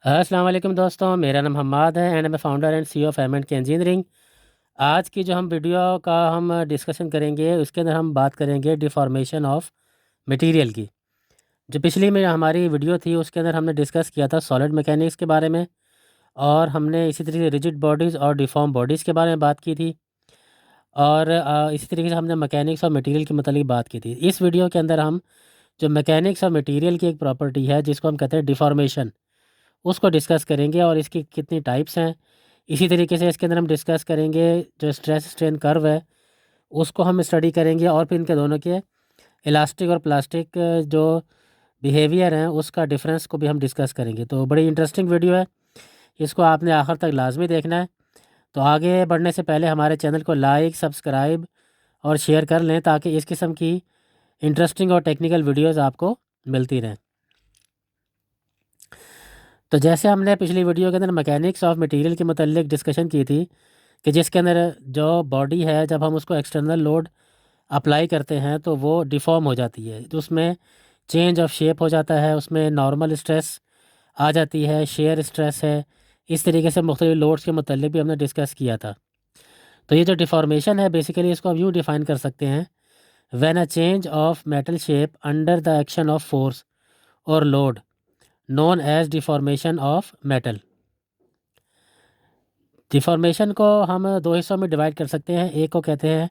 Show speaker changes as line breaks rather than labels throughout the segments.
अस्सलाम वालेकुम दोस्तों, मेरा नाम हम्माद है एंड मैं founder and CEO of M and K engineering. आज की जो हम वीडियो का हम डिस्कशन करेंगे उसके अंदर हम बात करेंगे डिफॉर्मेशन ऑफ मटेरियल की। जो पिछली में हमारी वीडियो थी उसके अंदर हमने डिस्कस किया था सॉलिड मैकेनिक्स के बारे में, और हमने इसी तरीके रिजिड बॉडीज़ और डिफॉर्म बॉडीज़ के बारे में बात की थी। और इसी तरीके से हमने मैकेनिक्स और मटेरियल के मतलब बात की थी। इस वीडियो के अंदर हम जो मैकेनिक्स और मटेरियल की एक प्रॉपर्टी है जिसको हम कहते हैं डिफॉर्मेशन, उसको डिस्कस करेंगे और इसकी कितनी टाइप्स हैं। इसी तरीके से इसके अंदर हम डिस्कस करेंगे जो स्ट्रेस स्ट्रेन कर्व है उसको हम स्टडी करेंगे, और फिर इनके दोनों के इलास्टिक और प्लास्टिक जो बिहेवियर हैं उसका डिफरेंस को भी हम डिस्कस करेंगे। तो बड़ी इंटरेस्टिंग वीडियो है, इसको आपने आखिर तक लाजमी देखना है। तो आगे बढ़ने से पहले हमारे चैनल को लाइक, सब्सक्राइब और शेयर कर लें ताकि इस किस्म की इंटरेस्टिंग और टेक्निकल वीडियोज़ आपको मिलती रहें। तो जैसे हमने पिछली वीडियो के अंदर मैकेनिक्स ऑफ मटेरियल के मतलब डिस्कशन की थी कि जिसके अंदर जो बॉडी है जब हम उसको एक्सटर्नल लोड अप्लाई करते हैं तो वो डिफ़ॉर्म हो जाती है, तो उसमें चेंज ऑफ शेप हो जाता है, उसमें नॉर्मल स्ट्रेस आ जाती है, शेयर स्ट्रेस है। इस तरीके से मुख्तलिफ लोड्स के मतलब भी हमने डिस्कस किया था। तो ये जो डिफॉर्मेशन है बेसिकली इसको हम यूँ डिफ़ाइन कर सकते हैं, when a change of metal shape under the action of force और load known as deformation of metal. Deformation को हम दो हिस्सों में डिवाइड कर सकते हैं, एक को कहते हैं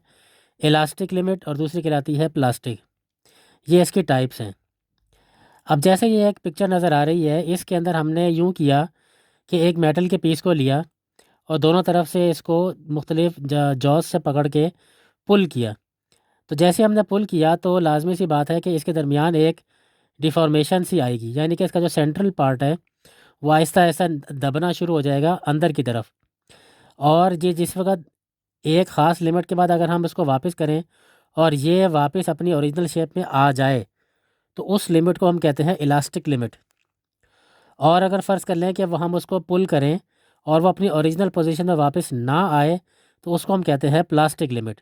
इलास्टिक लिमिट और दूसरी कहलाती है प्लास्टिक। ये इसकी टाइप्स हैं। अब जैसे ये एक पिक्चर नज़र आ रही है, इसके अंदर हमने यूँ किया कि एक मेटल के पीस को लिया और दोनों तरफ से इसको मुख्तलिफ जॉज से पकड़ के पुल किया। तो जैसे हमने पुल किया तो लाजमी सी बात है कि इसके दरमियान एक डिफॉर्मेशन सी आएगी, यानी कि इसका जो सेंट्रल पार्ट है वो आहिस्ता आहिस्ता दबना शुरू हो जाएगा अंदर की तरफ। और ये जिस वक्त एक ख़ास लिमिट के बाद अगर हम इसको वापस करें और ये वापस अपनी ओरिजिनल शेप में आ जाए तो उस लिमिट को हम कहते हैं इलास्टिक लिमिट। और अगर फ़र्ज़ कर लें कि वो हम उसको पुल करें और वो अपनी ओरिजिनल पोजीशन में वापस ना आए तो उसको हम कहते हैं प्लास्टिक लिमिट।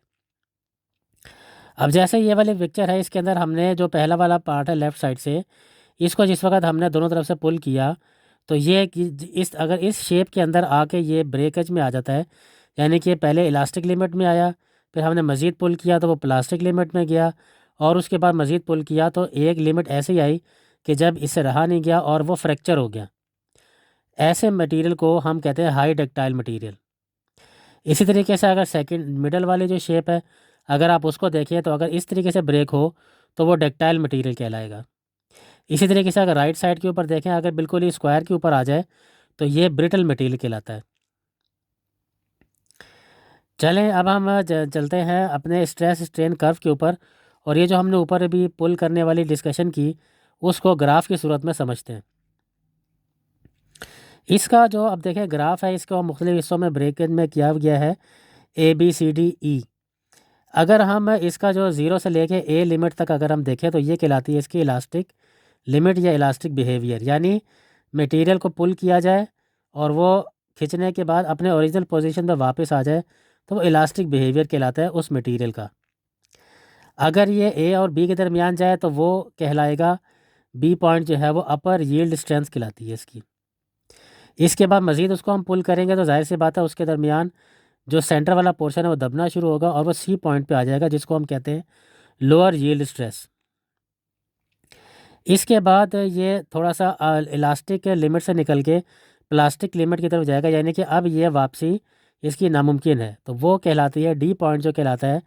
अब जैसे ये वाली पिक्चर है, इसके अंदर हमने जो पहला वाला पार्ट है लेफ़्ट साइड से, इसको जिस वक्त हमने दोनों तरफ से पुल किया तो ये इस अगर इस शेप के अंदर आके ये ब्रेकेज में आ जाता है, यानी कि पहले इलास्टिक लिमिट में आया, फिर हमने मज़ीद पुल किया तो वो प्लास्टिक लिमिट में गया, और उसके बाद मज़ीद पुल किया तो एक लिमिट ऐसे ही आई कि जब इससे रहा नहीं गया और वो फ्रैक्चर हो गया। ऐसे मटेरियल को हम कहते हैं हाई डक्टाइल मटेरियल। इसी तरीके से अगर सेकंड मिडल वाली जो शेप है, अगर आप उसको देखिए तो अगर इस तरीके से ब्रेक हो तो वो डक्टाइल मटेरियल कहलाएगा। इसी तरीके से अगर राइट साइड के ऊपर देखें, अगर बिल्कुल ही स्क्वायर के ऊपर आ जाए तो ये ब्रिटल मटेरियल कहलाता है। चलें अब हम चलते हैं अपने स्ट्रेस स्ट्रेन कर्व के ऊपर, और ये जो हमने ऊपर अभी पुल करने वाली डिस्कशन की उसको ग्राफ की सूरत में समझते हैं। इसका जो अब देखें ग्राफ है, इसको मुख्तलिफ हिस्सों में ब्रेकेज में किया गया है, ABCDE। अगर हम इसका जो ज़ीरो से लेके ए लिमिट तक अगर हम देखें तो ये कहलाती है इसकी इलास्टिक लिमिट या इलास्टिक बिहेवियर, यानी मटेरियल को पुल किया जाए और वो खींचने के बाद अपने ओरिजिनल पोजीशन में वापस आ जाए तो वो इलास्टिक बिहेवियर कहलाता है उस मटेरियल का। अगर ये ए और बी के दरमियान जाए तो वो कहलाएगा, बी पॉइंट जो है वो अपर यील्ड स्ट्रेंथ कहलाती है इसकी। इसके बाद मज़ीद उसको हम पुल करेंगे तो जाहिर सी बात है उसके दरमियान जो सेंटर वाला पोर्शन है वो दबना शुरू होगा और वो सी पॉइंट पे आ जाएगा जिसको हम कहते हैं लोअर यील्ड स्ट्रेस। इसके बाद ये थोड़ा सा इलास्टिक लिमिट से निकल के प्लास्टिक लिमिट की तरफ जाएगा, यानी कि अब ये वापसी इसकी नामुमकिन है, तो वो कहलाती है डी पॉइंट जो कहलाता है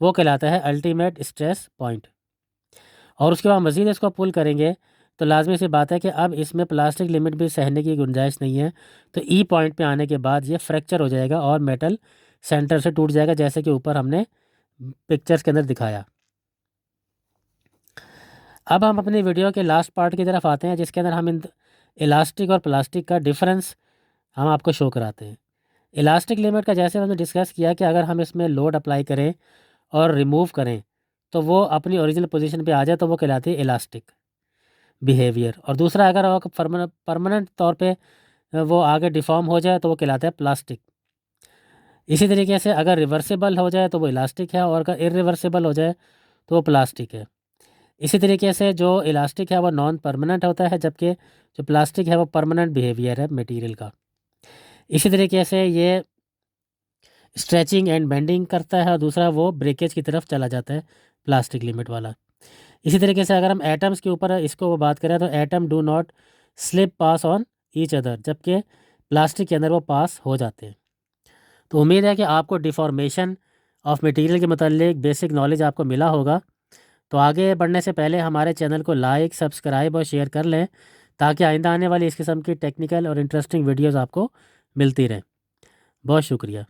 वो कहलाता है अल्टीमेट स्ट्रेस पॉइंट। और उसके बाद मज़ीद इसको पुल करेंगे तो लाजमी सी बात है कि अब इसमें प्लास्टिक लिमिट भी सहने की गुंजाइश नहीं है, तो ई पॉइंट पे आने के बाद ये फ्रैक्चर हो जाएगा और मेटल सेंटर से टूट जाएगा, जैसे कि ऊपर हमने पिक्चर्स के अंदर दिखाया। अब हम अपनी वीडियो के लास्ट पार्ट की तरफ आते हैं जिसके अंदर हम इन इलास्टिक और प्लास्टिक का डिफरेंस हम आपको शो कराते हैं। इलास्टिक लिमिट का जैसे हमने डिस्कस किया कि अगर हम इसमें लोड अप्लाई करें और रिमूव करें तो वो अपनी ओरिजिनल पोजीशन पे आ जाए तो वो कहलाती है इलास्टिक बिहेवियर, और दूसरा अगर वो परमानेंट तौर पे वो आगे डिफॉर्म हो जाए तो वो कहलाता है प्लास्टिक। इसी तरीके से अगर रिवर्सिबल हो जाए तो वो इलास्टिक है और अगर इरिवर्सिबल हो जाए तो वो प्लास्टिक है। इसी तरीके से जो इलास्टिक है वो नॉन परमानेंट होता है, जबकि जो प्लास्टिक है वो परमानेंट बिहेवियर है मटेरियल का। इसी तरीके से ये स्ट्रेचिंग एंड बेंडिंग करता है, और दूसरा वो ब्रेकेज की तरफ चला जाता है, प्लास्टिक लिमिट वाला। इसी तरीके से अगर हम एटम्स के ऊपर इसको बात करें तो atom do not slip pass on each other, जबकि प्लास्टिक के अंदर वो पास हो जाते हैं। तो उम्मीद है कि आपको डिफॉर्मेशन ऑफ मटेरियल के मतलब बेसिक नॉलेज आपको मिला होगा। तो आगे बढ़ने से पहले हमारे चैनल को लाइक, सब्सक्राइब और शेयर कर लें, ताकि आइंदा आने वाली इस किस्म की टेक्निकल और इंटरेस्टिंग वीडियोज़ आपको मिलती रहें। बहुत शुक्रिया।